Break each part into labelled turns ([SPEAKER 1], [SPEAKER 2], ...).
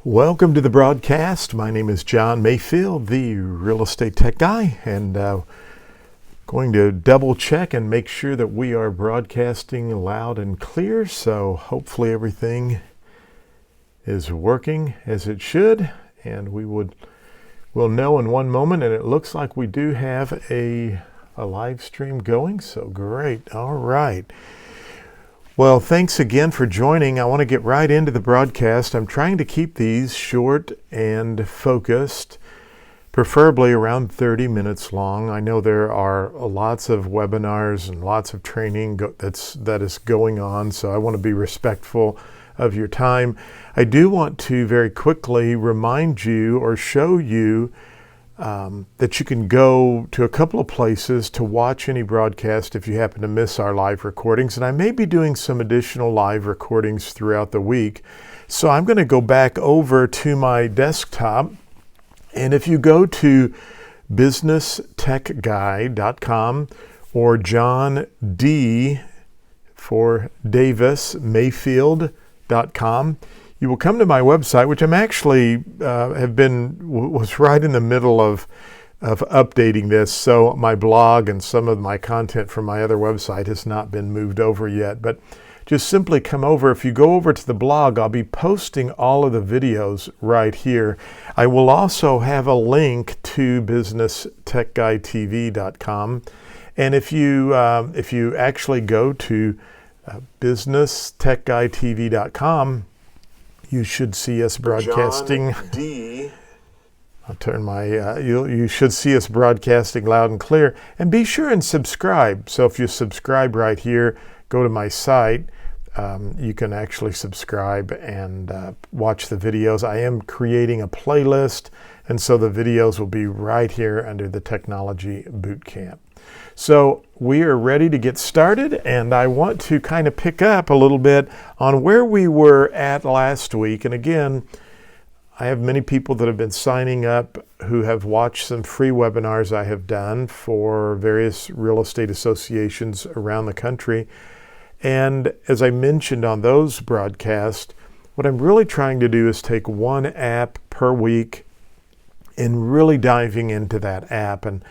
[SPEAKER 1] Welcome to the broadcast. My name is John Mayfield, the real estate tech guy, and going to double check and make sure that we are broadcasting loud and clear. So hopefully everything is working as it should, and we'll know in one moment. And it looks like we do have a live stream going. So great. All right. Well, thanks again for joining. I want to get right into the broadcast. I'm trying to keep these short and focused, preferably around 30 minutes long. I know there are lots of webinars and lots of training that is going on, so I want to be respectful of your time. I do want to very quickly remind you or show you that you can go to a couple of places to watch any broadcast if you happen to miss our live recordings. And I may be doing some additional live recordings throughout the week. So I'm going to go back over to my desktop. And if you go to businesstechguy.com or John D for Davis Mayfield.com, you will come to my website, which I'm actually was right in the middle of updating this. So my blog and some of my content from my other website has not been moved over yet. But just simply come over. If you go over to the blog, I'll be posting all of the videos right here. I will also have a link to businesstechguytv.com. And if you actually go to businesstechguytv.com, you should see us broadcasting. John D. I'll turn my. You should see us broadcasting loud and clear. And be sure and subscribe. So if you subscribe right here, go to my site. You can actually subscribe and watch the videos. I am creating a playlist, and so the videos will be right here under the Technology Bootcamp. So we are ready to get started, and I want to kind of pick up a little bit on where we were at last week. And again, I have many people that have been signing up who have watched some free webinars I have done for various real estate associations around the country. And as I mentioned on those broadcasts, what I'm really trying to do is take one app per week and really diving into that app and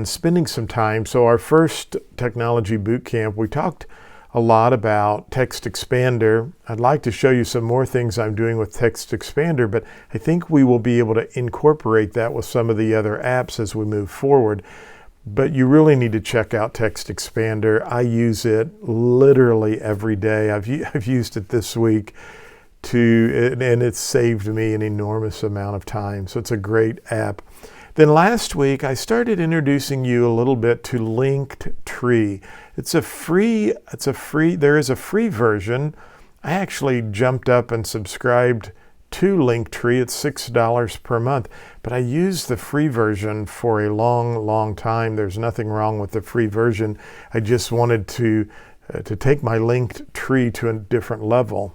[SPEAKER 1] spending some time. So our first Technology Bootcamp, we talked a lot about Text Expander. I'd like to show you some more things I'm doing with Text Expander, but I think we will be able to incorporate that with some of the other apps as we move forward. But you really need to check out Text Expander. I use it literally every day. I've used it this week and it's saved me an enormous amount of time. So it's a great app. Then last week, I started introducing you a little bit to Linktree. There is a free version. I actually jumped up and subscribed to Linktree. It's $6 per month, but I used the free version for a long, long time. There's nothing wrong with the free version. I just wanted to take my Linktree to a different level.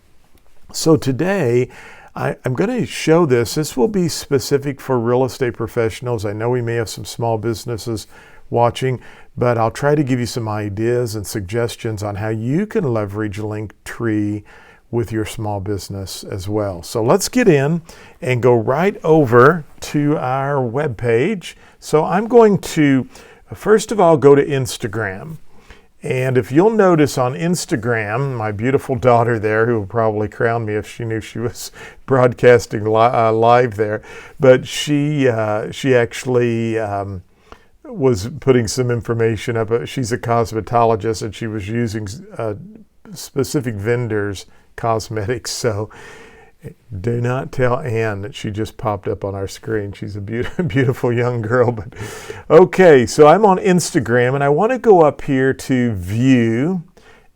[SPEAKER 1] So today, I'm going to show this. This will be specific for real estate professionals. I know we may have some small businesses watching, but I'll try to give you some ideas and suggestions on how you can leverage Linktree with your small business as well. So let's get in and go right over to our webpage. So I'm going to, first of all, go to Instagram. And if you'll notice on Instagram, my beautiful daughter there, who would probably crown me if she knew she was broadcasting live there, but she actually was putting some information up. She's a cosmetologist, and she was using specific vendors' cosmetics. So do not tell Ann that she just popped up on our screen. She's a beautiful young girl. But okay, so I'm on Instagram, and I want to go up here to View,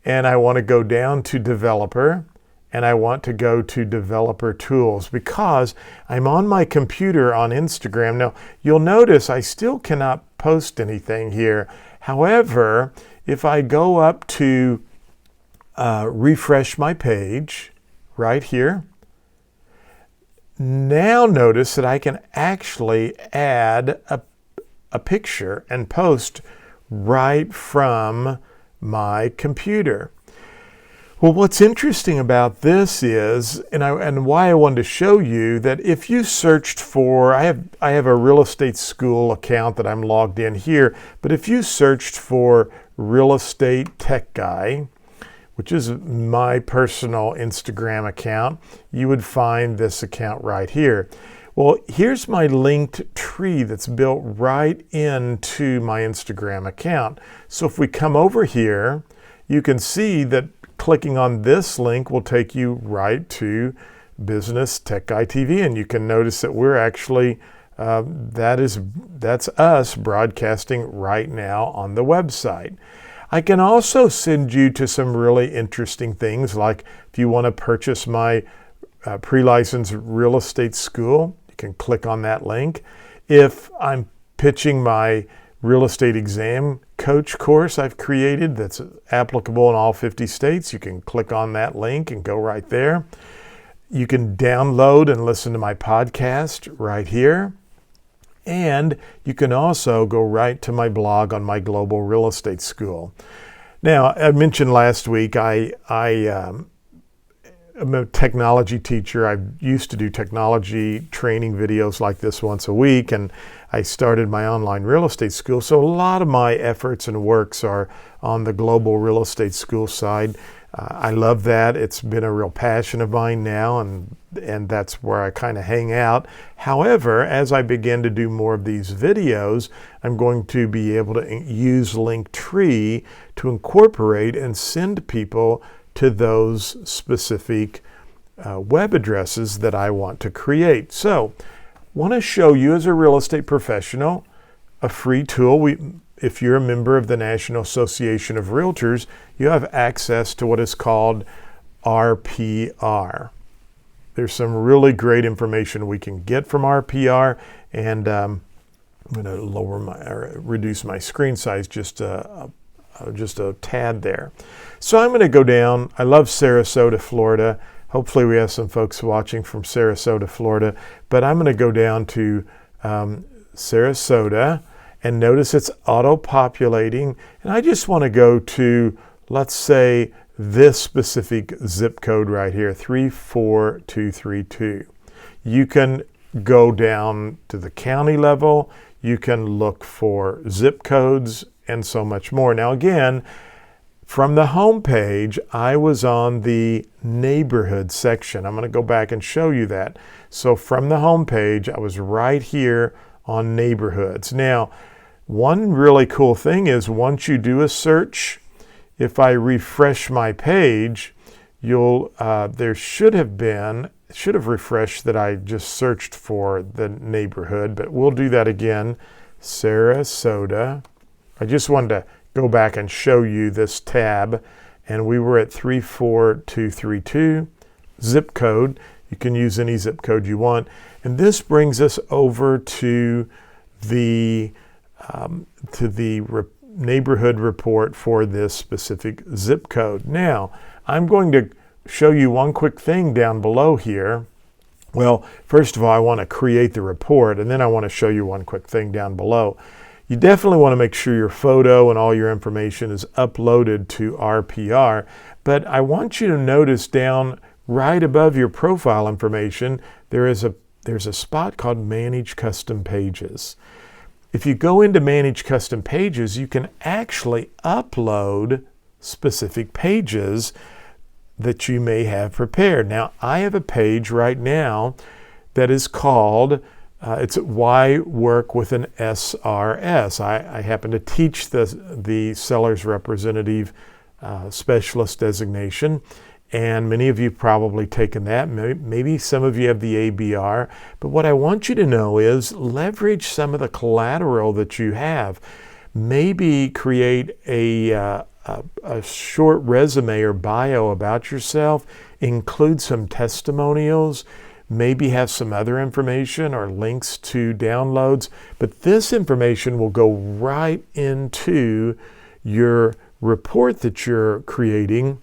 [SPEAKER 1] and I want to go down to Developer, and I want to go to Developer Tools because I'm on my computer on Instagram. Now, you'll notice I still cannot post anything here. However, if I go up to refresh my page right here, now notice that I can actually add a picture and post right from my computer. Well, what's interesting about this is, and why I wanted to show you that if you searched for, I have a real estate school account that I'm logged in here, but if you searched for real estate tech guy, which is my personal Instagram account, you would find this account right here. Well, here's my Linktree that's built right into my Instagram account. So if we come over here, you can see that clicking on this link will take you right to Business Tech Guy TV, and you can notice that we're actually that's us broadcasting right now on the website. I can also send you to some really interesting things, like if you want to purchase my pre-licensed real estate school, you can click on that link. If I'm pitching my real estate exam coach course I've created that's applicable in all 50 states, you can click on that link and go right there. You can download and listen to my podcast right here. And you can also go right to my blog on my global real estate school. Now, I mentioned last week I'm a technology teacher. I used to do technology training videos like this once a week, and I started my online real estate school. So a lot of my efforts and works are on the global real estate school side. I love that. It's been a real passion of mine now, and that's where I kind of hang out. However, as I begin to do more of these videos, I'm going to be able to use Linktree to incorporate and send people to those specific web addresses that I want to create. So, want to show you as a real estate professional a free tool. If you're a member of the National Association of Realtors, you have access to what is called RPR. There's some really great information we can get from RPR, and I'm going to reduce my screen size just a tad there. So I'm going to go down. I love Sarasota, Florida. Hopefully we have some folks watching from Sarasota, Florida, but I'm going to go down to Sarasota, and notice it's auto-populating, and I just want to go to, let's say, this specific zip code right here, 34232. You can go down to the county level, you can look for zip codes, and so much more. Now again, from the home page, I was on the neighborhood section. I'm going to go back and show you that. So from the home page, I was right here on neighborhoods. Now, one really cool thing is once you do a search, if I refresh my page, there should have refreshed that I just searched for the neighborhood, but we'll do that again. Sarasota. I just wanted to go back and show you this tab, and we were at 34232 zip code. You can use any zip code you want, and this brings us over to the neighborhood report for this specific zip code. Now, I'm going to show you one quick thing down below here. Well, first of all, I want to create the report, and then I want to show you one quick thing down below. You definitely want to make sure your photo and all your information is uploaded to RPR, but I want you to notice down right above your profile information, there's a spot called Manage Custom Pages. If you go into Manage Custom Pages, you can actually upload specific pages that you may have prepared. Now, I have a page right now that is called, it's Why Work with an SRS. I happen to teach the Seller's Representative Specialist designation, and many of you have probably taken that. Maybe some of you have the ABR. But what I want you to know is leverage some of the collateral that you have. Maybe create a short resume or bio about yourself, include some testimonials, maybe have some other information or links to downloads. But this information will go right into your report that you're creating,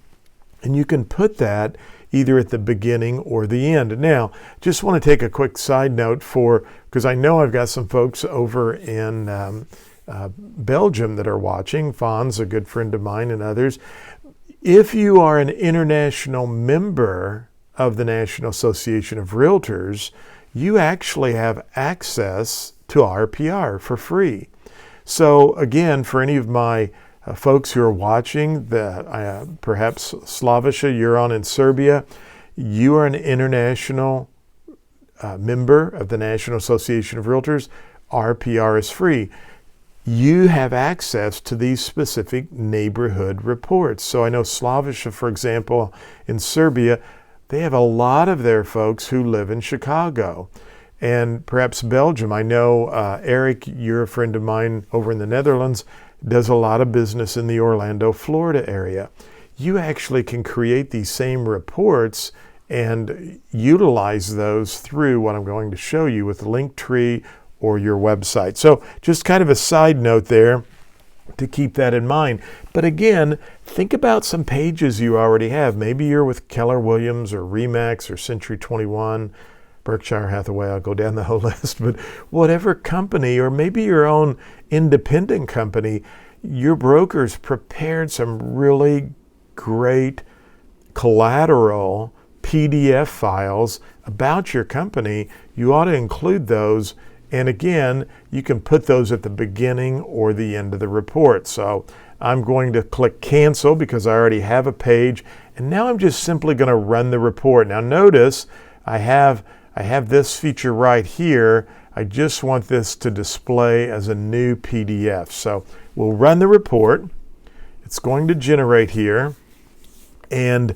[SPEAKER 1] and you can put that either at the beginning or the end. Now, just want to take a quick side note because I know I've got some folks over in Belgium that are watching. Fawn's a good friend of mine and others. If you are an international member of the National Association of Realtors, you actually have access to RPR for free. So again, for any of my folks who are watching, that perhaps Slaviša, you're on in Serbia, you are an international member of the National Association of Realtors, RPR is free. You have access to these specific neighborhood reports. So I know Slaviša, for example, in Serbia, they have a lot of their folks who live in Chicago. And perhaps Belgium. I know Eric, you're a friend of mine over in the Netherlands, does a lot of business in the Orlando, Florida area. You actually can create these same reports and utilize those through what I'm going to show you with Linktree or your website. So just kind of a side note there to keep that in mind. But again, think about some pages you already have. Maybe you're with Keller Williams or Remax or Century 21, Berkshire Hathaway, I'll go down the whole list, but whatever company, or maybe your own independent company, your broker's prepared some really great collateral PDF files about your company. You ought to include those. And again, you can put those at the beginning or the end of the report. So I'm going to click cancel because I already have a page. And now I'm just simply going to run the report. Now notice I have this feature right here. I just want this to display as a new PDF. So we'll run the report. It's going to generate here. And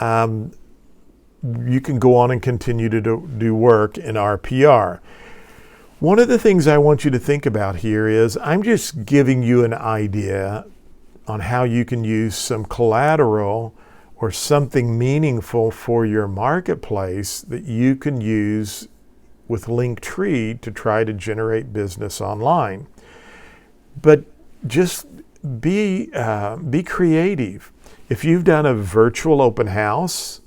[SPEAKER 1] you can go on and continue to do work in RPR. One of the things I want you to think about here is I'm just giving you an idea on how you can use some collateral or something meaningful for your marketplace that you can use with Linktree to try to generate business online. But just be creative. If you've done a virtual open house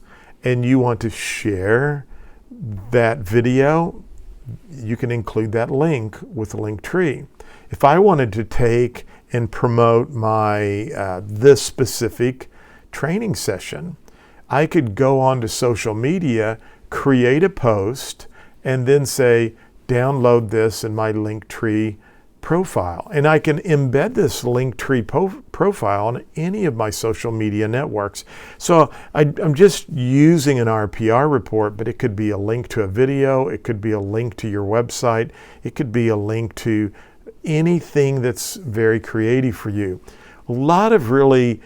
[SPEAKER 1] and you want to share that video, you can include that link with Linktree. If I wanted to take and promote my this specific training session, I could go on to social media, create a post, and then say, download this in my Linktree profile. And I can embed this Linktree profile on any of my social media networks. So I'm just using an RPR report, but it could be a link to a video, it could be a link to your website, it could be a link to anything that's very creative for you. A lot of really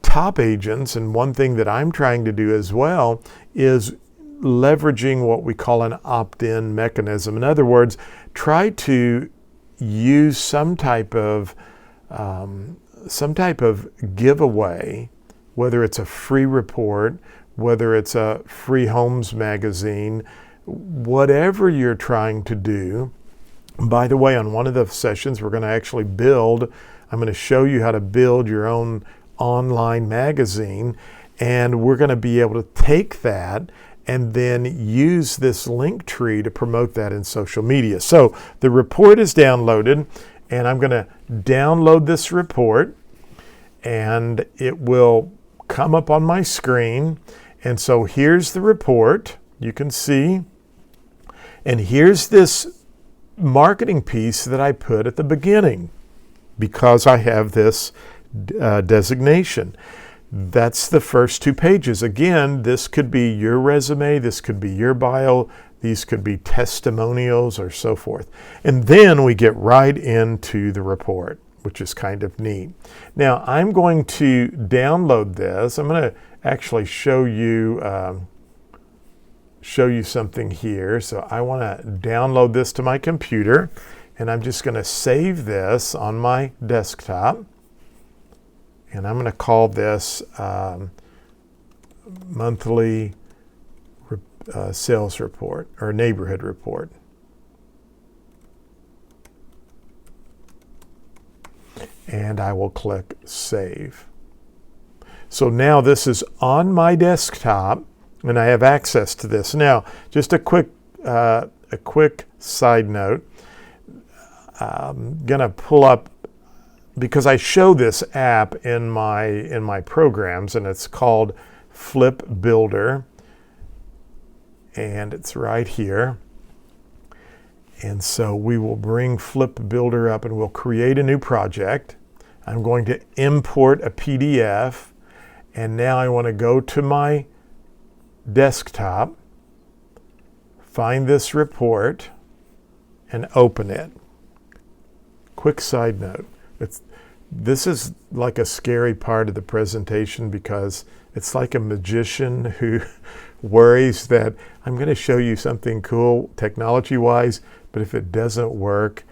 [SPEAKER 1] top agents, and one thing that I'm trying to do as well, is leveraging what we call an opt-in mechanism. In other words, try to use some type of giveaway, whether it's a free report, whether it's a free homes magazine, whatever you're trying to do. By the way, on one of the sessions, we're going to actually I'm going to show you how to build your own online magazine, and we're going to be able to take that and then use this Linktree to promote that in social media. So the report is downloaded, and I'm going to download this report, and it will come up on my screen. And so here's the report, you can see, and here's this marketing piece that I put at the beginning because I have this designation. That's the first 2 pages. Again, this could be your resume, this could be your bio, these could be testimonials or so forth. And then we get right into the report, which is kind of neat. Now, I'm going to download this. I'm going to actually show you something here. So I want to download this to my computer, and I'm just going to save this on my desktop. And I'm going to call this monthly sales report or neighborhood report. And I will click save. So now this is on my desktop, and I have access to this. Now, just a quick side note. I'm going to pull up because I show this app in my programs, and it's called Flip Builder, and it's right here. And so we will bring Flip Builder up and we'll create a new project. I'm going to import a PDF, and now I want to go to my desktop, find this report, and open it. Quick side note, this is like a scary part of the presentation because it's like a magician who worries that I'm going to show you something cool technology-wise, but if it doesn't work,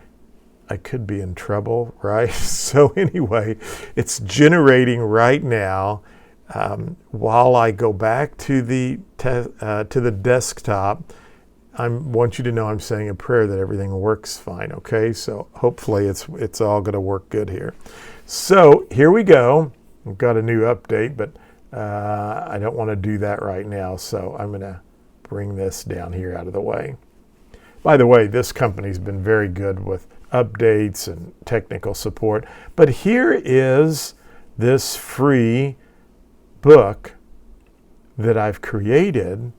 [SPEAKER 1] I could be in trouble, right? So anyway, it's generating right now. While I go back to the desktop, I want you to know I'm saying a prayer that everything works fine, okay? So hopefully it's all going to work good here. So here we go. We've got a new update, but I don't want to do that right now, so I'm going to bring this down here out of the way. By the way, this company's been very good with updates and technical support, but here is this free book that I've created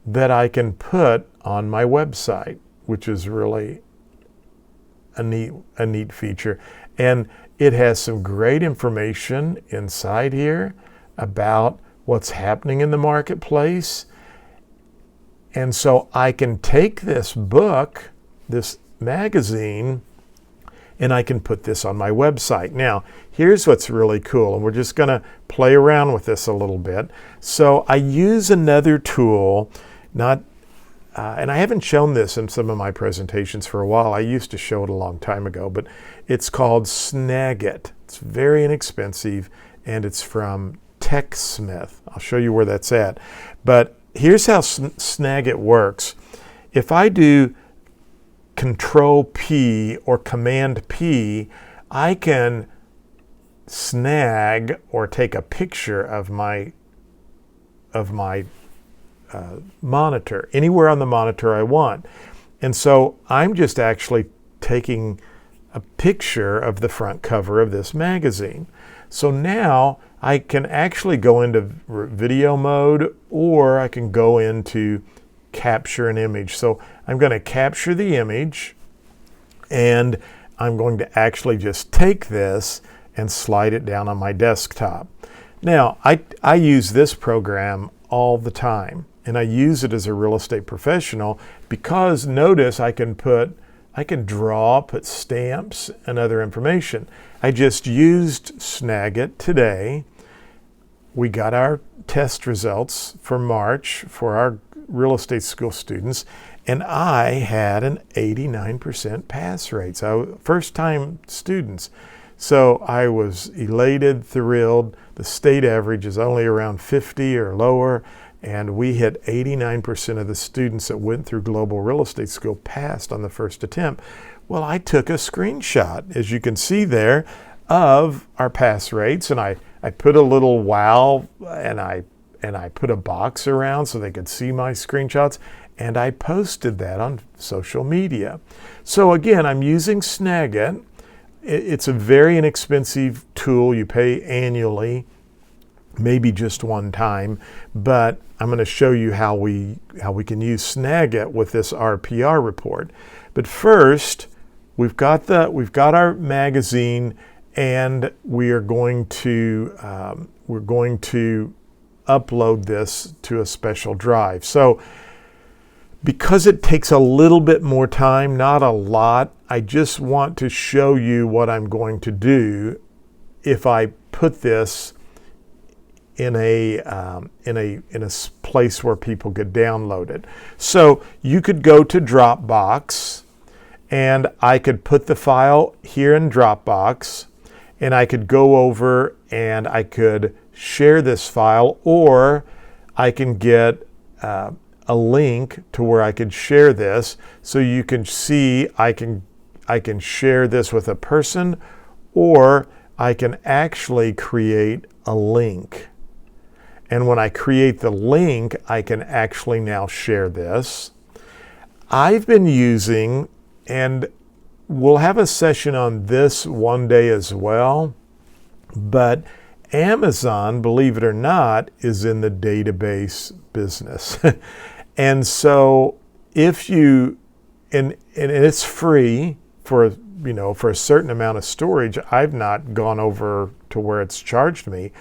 [SPEAKER 1] that I can put on my website, which is really a neat feature. And it has some great information inside here about what's happening in the marketplace. And so I can take this book, this magazine, and I can put this on my website. Now, here's what's really cool, and we're just going to play around with this a little bit. So I use another tool, and I haven't shown this in some of my presentations for a while. I used to show it a long time ago, but it's called Snagit. It's very inexpensive, and it's from TechSmith. I'll show you where that's at. But here's how Snagit works. If I do Control P or Command P, I can snag or take a picture of my monitor, anywhere on the monitor I want. And so I'm just actually taking a picture of the front cover of this magazine. So now I can actually go into video mode, or I can go into capture an image. So I'm going to capture the image, and I'm going to actually just take this and slide it down on my desktop. Now, I use this program all the time, and I use it as a real estate professional because notice I can draw, put stamps and other information. I just used Snagit today. We got our test results for March for our real estate school students, and I had an 89% pass rate. So first-time students. So I was elated, thrilled. The state average is only around 50 or lower, and we hit 89% of the students that went through Global Real Estate School passed on the first attempt. Well, I took a screenshot, as you can see there, of our pass rates, and I put a little wow, and I put a box around so they could see my screenshots, and I posted that on social media. So again, I'm using Snagit. It's a very inexpensive tool. You pay annually, maybe just one time, but I'm going to show you how we can use Snagit with this RPR report. But first, we've got our magazine, and we are going to upload this to a special drive. So because it takes a little bit more time, not a lot, I just want to show you what I'm going to do if I put this in a place where people could download it. So you could go to Dropbox, and I could put the file here in Dropbox, and I could go over and I could share this file, or I can get a link to where I could share this, so you can see I can share this with a person, or I can actually create a link. And when I create the link, I can actually now share this. I've been using, and we'll have a session on this one day as well, but Amazon, believe it or not, is in the database business. And so if you, and it's free for, for a certain amount of storage. I've not gone over to where it's charged me.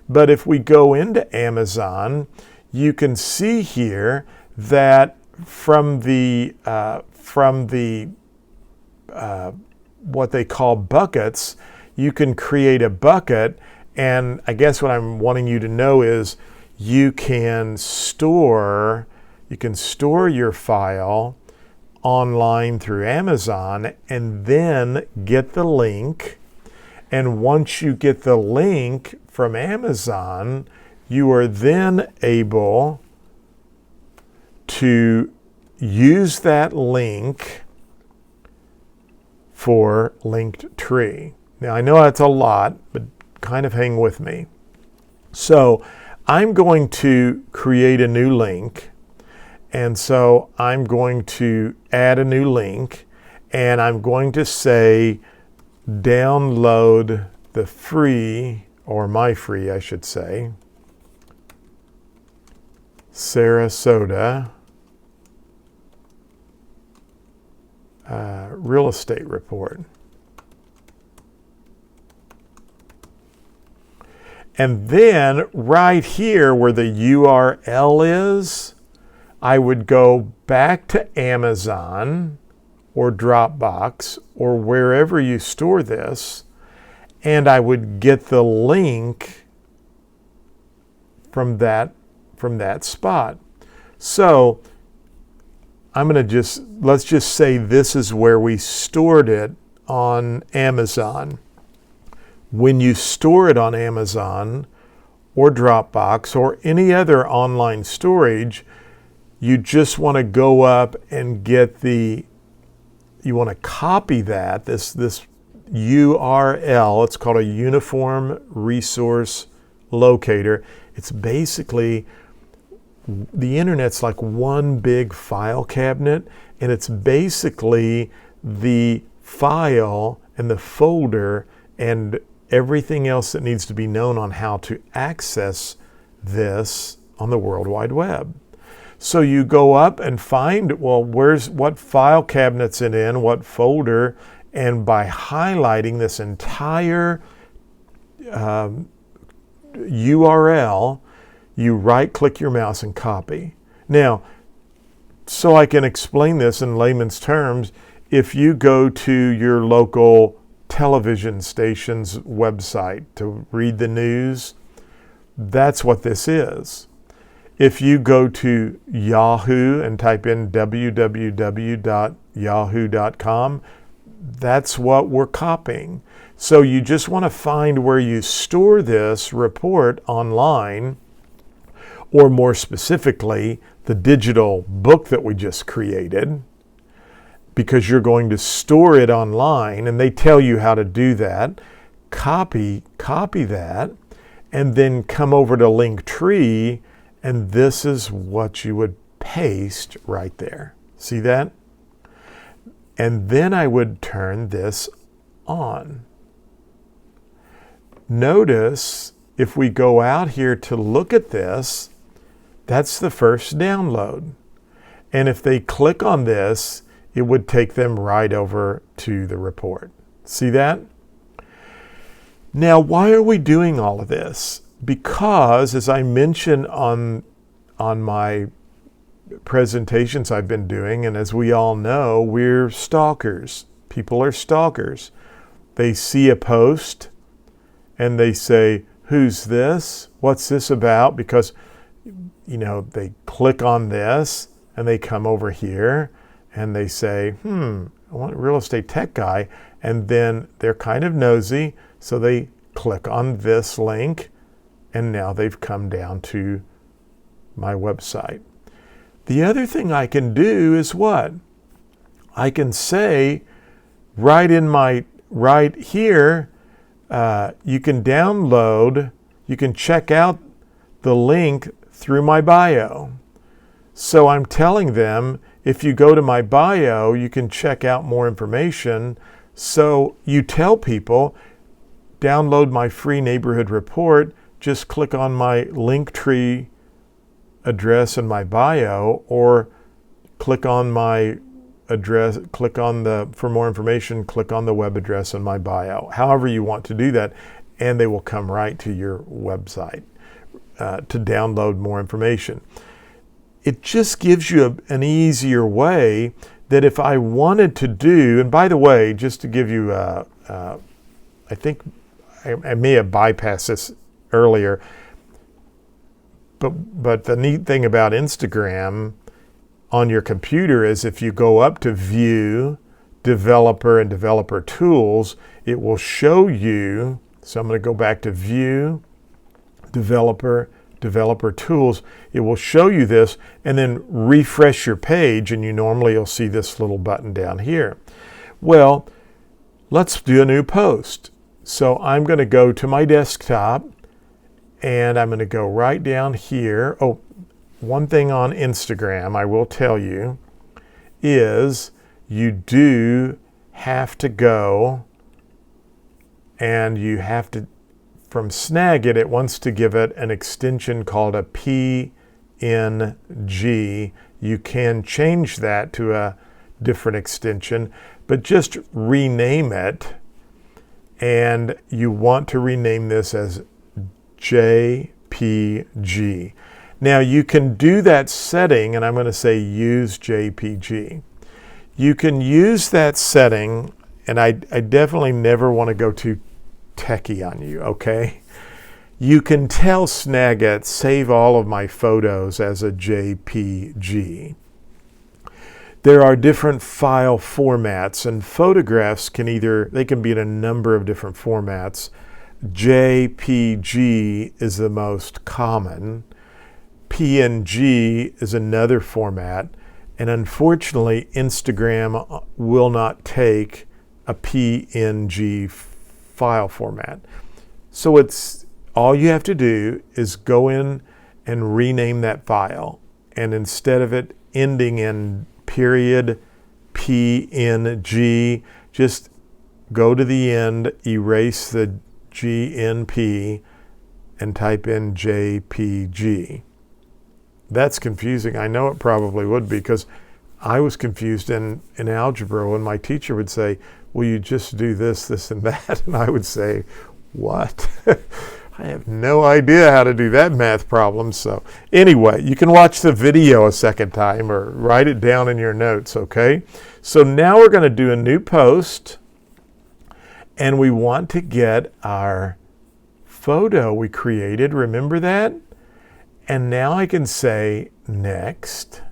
[SPEAKER 1] But if we go into Amazon, you can see here that from the what they call buckets, you can create a bucket. And I guess what I'm wanting you to know is you can store your file online through Amazon and then get the link. And once you get the link from Amazon, you are then able to use that link for Linktree. Now, I know that's a lot, but kind of hang with me. So I'm going to create a new link. And so I'm going to add a new link, and I'm going to say download the free, or my free, I should say, Sarasota real estate report. And then right here where the URL is, I would go back to Amazon or Dropbox or wherever you store this, and I would get the link from that spot. So let's just say this is where we stored it on Amazon. When you store it on Amazon or Dropbox or any other online storage, you just want to go up and get you want to copy this URL. It's called a Uniform Resource Locator. It's basically, the internet's like one big file cabinet, and it's basically the file and the folder and everything else that needs to be known on how to access this on the World Wide Web. So you go up and find, well, what file cabinet's it in, what folder, and by highlighting this entire URL, you right-click your mouse and copy. Now, so I can explain this in layman's terms, if you go to your local television station's website to read the news, that's what this is. If you go to Yahoo and type in www.yahoo.com, that's what we're copying. So you just want to find where you store this report online, or more specifically, the digital book that we just created, because you're going to store it online, and they tell you how to do that. Copy that, and then come over to Linktree, and this is what you would paste right there. See that? And then I would turn this on. Notice if we go out here to look at this, that's the first download. And if they click on this, it would take them right over to the report. See that? Now, why are we doing all of this? Because, as I mentioned on my presentations I've been doing, and as we all know, we're stalkers. People are stalkers. They see a post and they say, who's this? What's this about? Because, they click on this and they come over here and they say, I want a real estate tech guy. And then they're kind of nosy, so they click on this link, and now they've come down to my website. The other thing I can do is what? I can say right here, you can download, you can check out the link through my bio. So I'm telling them, if you go to my bio, you can check out more information. So you tell people, download my free neighborhood report, just click on my Linktree address in my bio, or click on my address, for more information, click on the web address in my bio. However you want to do that, and they will come right to your website to download more information. It just gives you an easier way that if I wanted to do, and by the way, just to give you, I think I may have bypassed this earlier, but the neat thing about Instagram on your computer is if you go up to View, Developer, and Developer Tools, it will show you, so I'm going to go back to View, Developer Tools. It will show you this, and then refresh your page, and you'll see this little button down here. Well, let's do a new post. So I'm going to go to my desktop, and I'm going to go right down here. Oh, one thing on Instagram I will tell you is you do have to go, and you have to, from Snagit, it wants to give it an extension called a PNG. You can change that to a different extension, but just rename it. And you want to rename this as JPG. Now you can do that setting, and I'm going to say use JPG. You can use that setting, and I definitely never want to go too techie on you, okay? You can tell Snagit, save all of my photos as a JPG. There are different file formats, and photographs can be in a number of different formats. JPG is the most common. PNG is another format, and unfortunately Instagram will not take a PNG file format. So it's all you have to do is go in and rename that file, and instead of it ending in period PNG, just go to the end, erase the GNP, and type in JPG. That's confusing. I know it probably would be, because I was confused in algebra when my teacher would say, will you just do this, this, and that? And I would say, what? I have no idea how to do that math problem. So anyway, you can watch the video a second time or write it down in your notes, okay? So now we're going to do a new post, and we want to get our photo we created. Remember that? And now I can say next,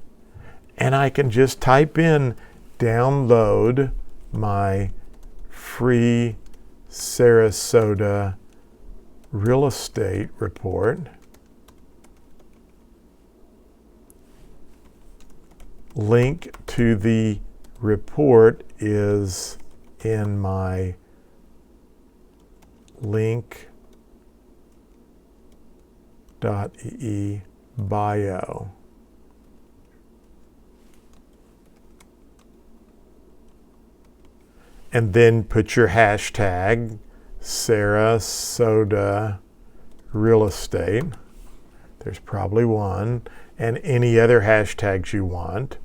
[SPEAKER 1] and I can just type in download my free Sarasota real estate report. Link to the report is in my link.ee bio. And then put your hashtag Sarasota real estate. There's probably one, and any other hashtags you want.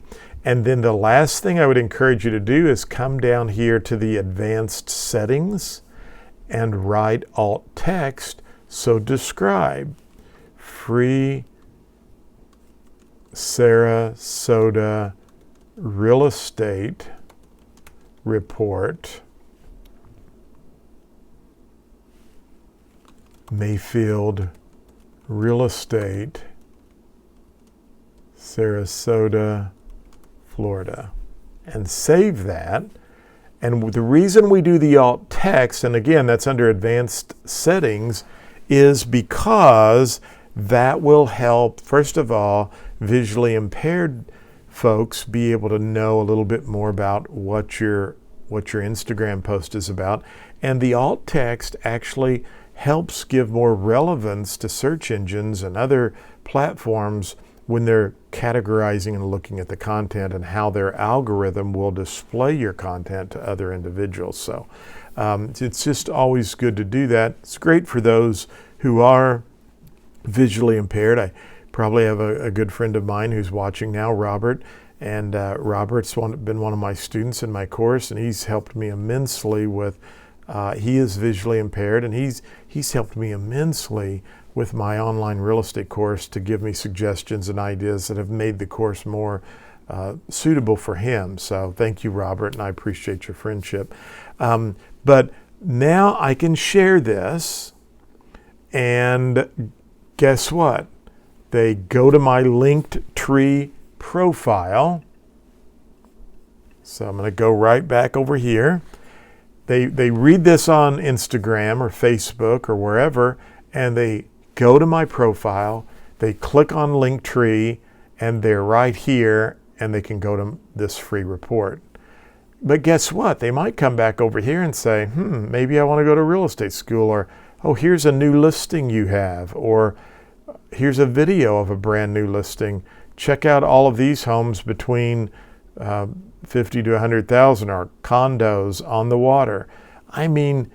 [SPEAKER 1] And then the last thing I would encourage you to do is come down here to the advanced settings and write alt text. So describe free Sarasota real estate report, Mayfield real estate, Sarasota, Florida, and save that. And the reason we do the alt text, and again, that's under advanced settings, is because that will help, first of all, visually impaired folks be able to know a little bit more about what your Instagram post is about. And the alt text actually helps give more relevance to search engines and other platforms when they're categorizing and looking at the content and how their algorithm will display your content to other individuals. So it's just always good to do that. It's great for those who are visually impaired. I probably have a good friend of mine who's watching now, Robert. And Robert's been one of my students in my course, and he's helped me immensely with, he is visually impaired, and he's helped me immensely with my online real estate course to give me suggestions and ideas that have made the course more suitable for him. So thank you, Robert, and I appreciate your friendship. But now I can share this, and guess what? They go to my Linktree profile. So I'm going to go right back over here. They read this on Instagram or Facebook or wherever, and they go to my profile, they click on Linktree, and they're right here, and they can go to this free report. But guess what? They might come back over here and say, maybe I want to go to real estate school, or, oh, here's a new listing you have, or here's a video of a brand new listing. Check out all of these homes between 50 to 100,000 or condos on the water. I mean,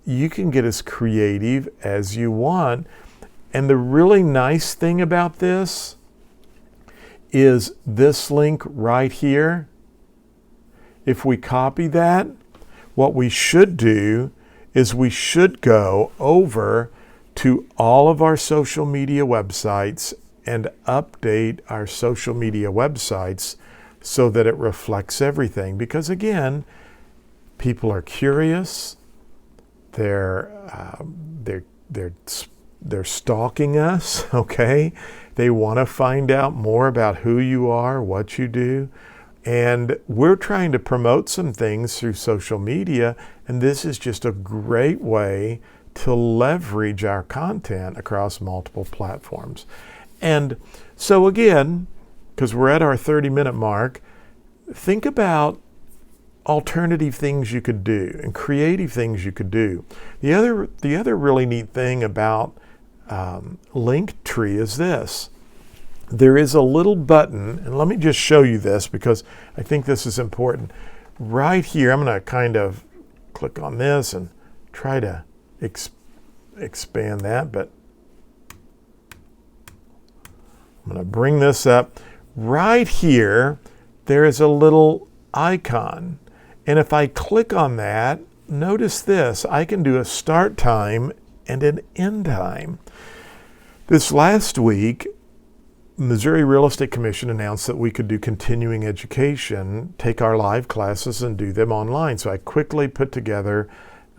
[SPEAKER 1] you can get as creative as you want. And the really nice thing about this is this link right here. If we copy that, what we should do is we should go over to all of our social media websites and update our social media websites so that it reflects everything. Because again, people are curious. They're stalking us, okay? They want to find out more about who you are, what you do. And we're trying to promote some things through social media, and this is just a great way to leverage our content across multiple platforms. And so again, because we're at our 30-minute mark, think about alternative things you could do and creative things you could do. The other really neat thing about Linktree is this. There is a little button, and let me just show you this because I think this is important. Right here, I'm going to kind of click on this and try to expand that, but I'm going to bring this up. Right here, there is a little icon. And if I click on that, notice this. I can do a start time and an end time. This last week, Missouri Real Estate Commission announced that we could do continuing education, take our live classes and do them online. So I quickly put together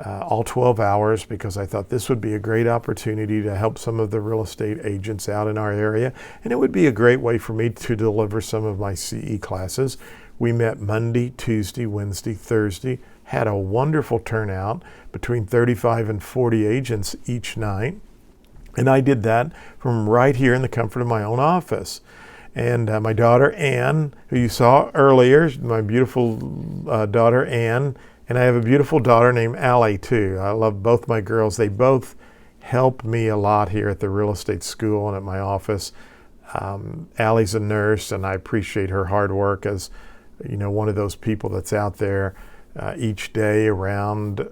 [SPEAKER 1] all 12 hours because I thought this would be a great opportunity to help some of the real estate agents out in our area. And it would be a great way for me to deliver some of my CE classes. We met Monday, Tuesday, Wednesday, Thursday, had a wonderful turnout, between 35 and 40 agents each night. And I did that from right here in the comfort of my own office. And my daughter, Ann, who you saw earlier, my beautiful daughter, Ann, and I have a beautiful daughter named Allie, too. I love both my girls. They both help me a lot here at the real estate school and at my office. Allie's a nurse, and I appreciate her hard work as, you know, one of those people that's out there each day around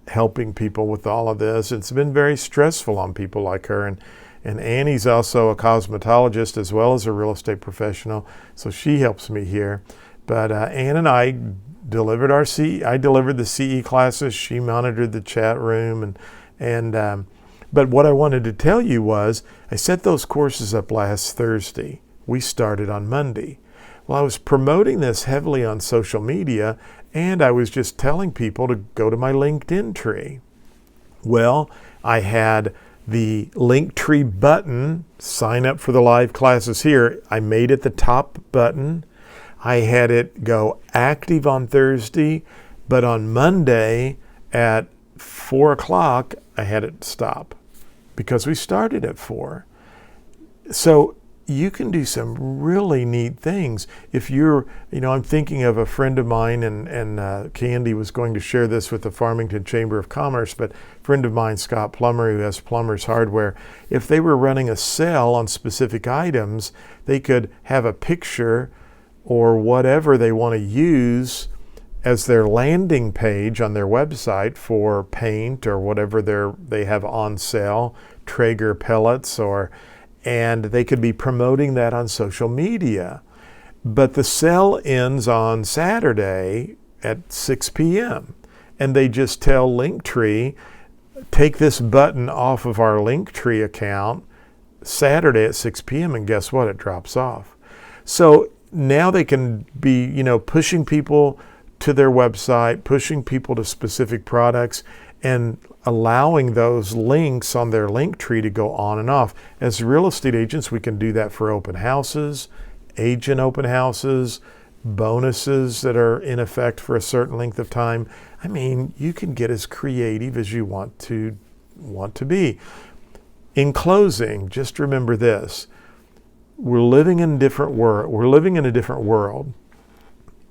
[SPEAKER 1] helping people with all of this. It's been very stressful on people like her. And Annie's also a cosmetologist as well as a real estate professional, so she helps me here. But Ann and I delivered I delivered the CE classes. She monitored the chat room, but what I wanted to tell you was I set those courses up last Thursday. We started on Monday. Well, I was promoting this heavily on social media, and I was just telling people to go to my LinkedIn tree. Well, I had the Linktree button, sign up for the live classes here. I made it the top button. I had it go active on Thursday, but on Monday at 4 o'clock, I had it stop because we started at 4. So you can do some really neat things. If you're, I'm thinking of a friend of mine, and Candy was going to share this with the Farmington Chamber of Commerce, but a friend of mine, Scott Plummer, who has Plummer's Hardware, if they were running a sale on specific items, they could have a picture or whatever they want to use as their landing page on their website for paint or whatever they have on sale, Traeger pellets, and they could be promoting that on social media. But the sale ends on Saturday at 6 p.m. And they just tell Linktree, take this button off of our Linktree account Saturday at 6 p.m. and guess what? It drops off. So now they can be, pushing people to their website, pushing people to specific products, and allowing those links on their Linktree to go on and off. As real estate agents, we can do that for open houses, agent open houses, bonuses that are in effect for a certain length of time. I mean, you can get as creative as you want to be. In closing, just remember this. We're living in a different world,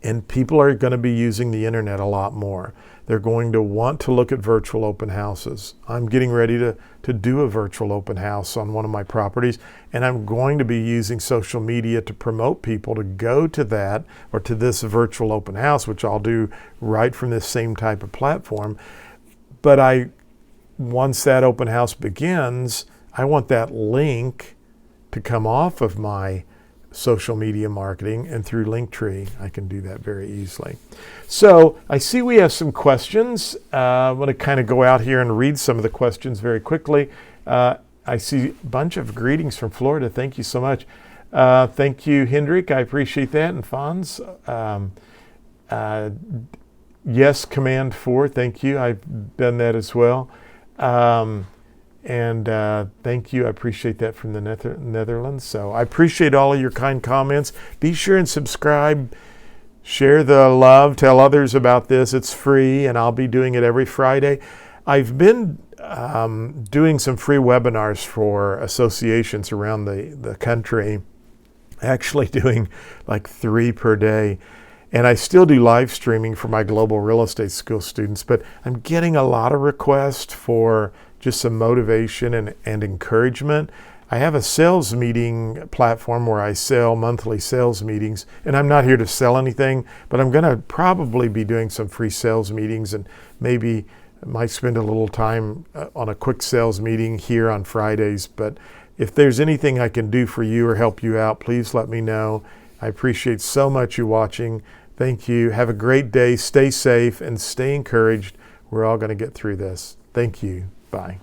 [SPEAKER 1] and people are going to be using the internet a lot more. They're going to want to look at virtual open houses. I'm getting ready to do a virtual open house on one of my properties, and I'm going to be using social media to promote people to go to that or to this virtual open house, which I'll do right from this same type of platform. But once that open house begins, I want that link to come off of my social media marketing, and through Linktree, I can do that very easily. So I see we have some questions. I'm going to kind of go out here and read some of the questions very quickly. I see a bunch of greetings from Florida. Thank you so much. Thank you, Hendrik. I appreciate that. And Fonz, yes, Command 4. Thank you. I've done that as well. And thank you. I appreciate that from the Netherlands. So I appreciate all of your kind comments. Be sure and subscribe. Share the love. Tell others about this. It's free, and I'll be doing it every Friday. I've been doing some free webinars for associations around the country, actually doing like 3 per day. And I still do live streaming for my Global Real Estate School students, but I'm getting a lot of requests for just some motivation and encouragement. I have a sales meeting platform where I sell monthly sales meetings, and I'm not here to sell anything, but I'm going to probably be doing some free sales meetings, and maybe I might spend a little time on a quick sales meeting here on Fridays. But if there's anything I can do for you or help you out, please let me know. I appreciate so much you watching. Thank you. Have a great day. Stay safe and stay encouraged. We're all going to get through this. Thank you. Bye.